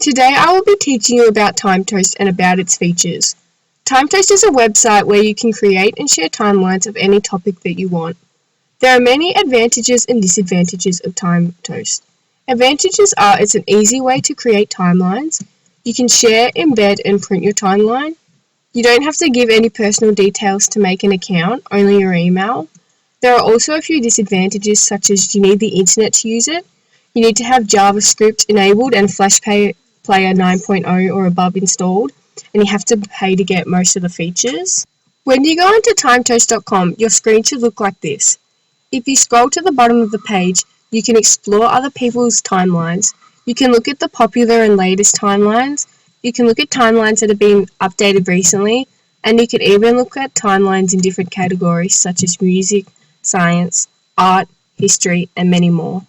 Today I will be teaching you about TimeToast and about its features. TimeToast is a website where you can create and share timelines of any topic that you want. There are many advantages and disadvantages of TimeToast. Advantages are it's an easy way to create timelines. You can share, embed, and print your timeline. You don't have to give any personal details to make an account, only your email. There are also a few disadvantages such as you need the internet to use it. You need to have JavaScript enabled and Flash Player 9.0 or above installed, and you have to pay to get most of the features. When you go into timetoast.com, your screen should look like this. If you scroll to the bottom of the page, you can explore other people's timelines. You can look at the popular and latest timelines. You can look at timelines that have been updated recently, and you can even look at timelines in different categories such as music, science, art, history, and many more.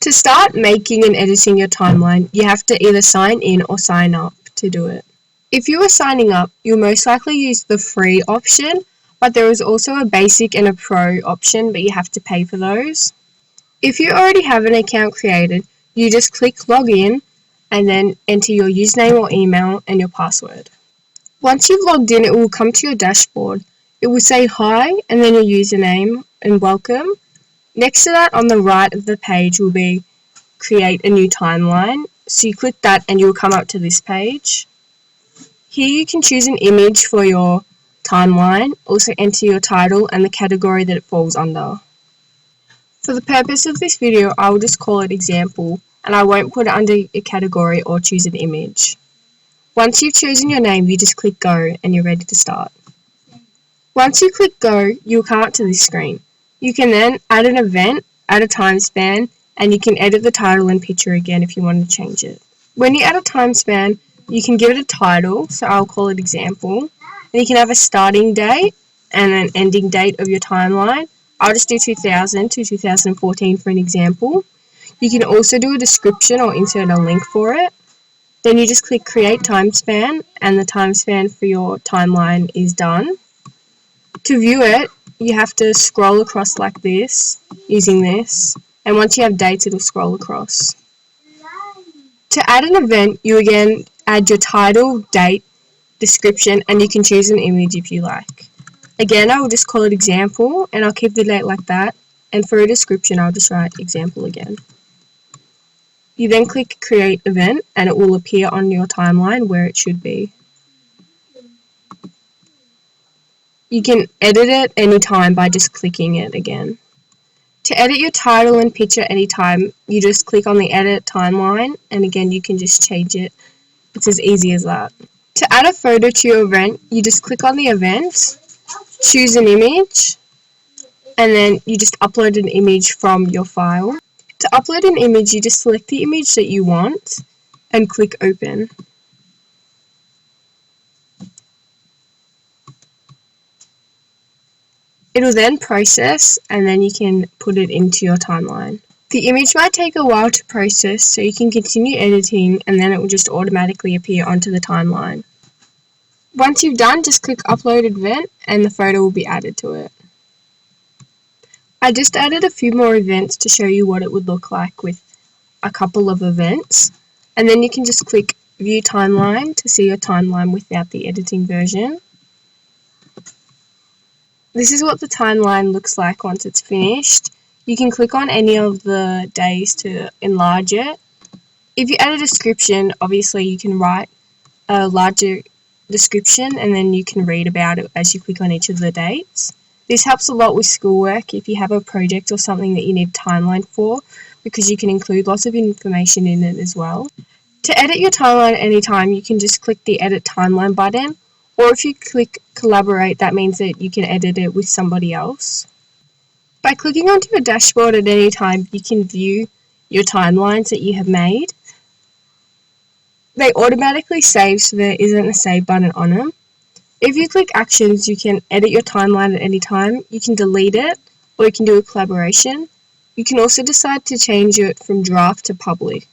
To start making and editing your timeline, you have to either sign in or sign up to do it. If you are signing up, you'll most likely use the free option, but there is also a basic and a pro option, but you have to pay for those. If you already have an account created, you just click login and then enter your username or email and your password. Once you've logged in, it will come to your dashboard. It will say hi and then your username and welcome. Next to that, on the right of the page will be create a new timeline. So you click that and you'll come up to this page. Here you can choose an image for your timeline, also enter your title and the category that it falls under. For the purpose of this video, I will just call it example, and I won't put it under a category or choose an image. Once you've chosen your name, you just click go and you're ready to start. Once you click go, you'll come up to this screen. You can then add an event, add a time span, and you can edit the title and picture again if you want to change it. When you add a time span, you can give it a title, so I'll call it example. And you can have a starting date and an ending date of your timeline. I'll just do 2000 to 2014 for an example. You can also do a description or insert a link for it. Then you just click create time span and the time span for your timeline is done. To view it, you have to scroll across like this, using this, and once you have dates, it'll scroll across. To add an event, you again add your title, date, description, and you can choose an image if you like. Again, I will just call it example, and I'll keep the date like that, and for a description, I'll just write example again. You then click create event, and it will appear on your timeline where it should be. You can edit it anytime by just clicking it again. To edit your title and picture anytime, you just click on the edit timeline, and again you can just change it. It's as easy as that. To add a photo to your event, you just click on the event, choose an image, and then you just upload an image from your file. To upload an image, you just select the image that you want and click open. It'll then process and then you can put it into your timeline. The image might take a while to process, so you can continue editing and then it will just automatically appear onto the timeline. Once you've done, just click upload event and the photo will be added to it. I just added a few more events to show you what it would look like with a couple of events, and then you can just click view timeline to see your timeline without the editing version. This is what the timeline looks like once it's finished. You can click on any of the days to enlarge it. If you add a description, obviously you can write a larger description and then you can read about it as you click on each of the dates. This helps a lot with schoolwork if you have a project or something that you need a timeline for, because you can include lots of information in it as well. To edit your timeline at any time, you can just click the edit timeline button, or if you click collaborate, that means that you can edit it with somebody else. By clicking onto your dashboard at any time, you can view your timelines that you have made. They automatically save, so there isn't a save button on them. If you click actions, you can edit your timeline at any time. You can delete it, or you can do a collaboration. You can also decide to change it from draft to public,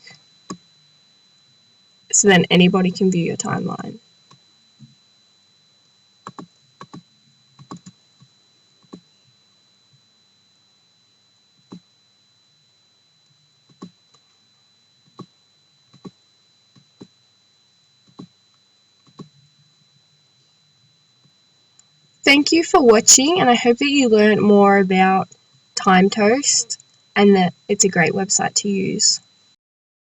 so then anybody can view your timeline. thank you for watching, and I hope that you learned more about TimeToast and that it's a great website to use.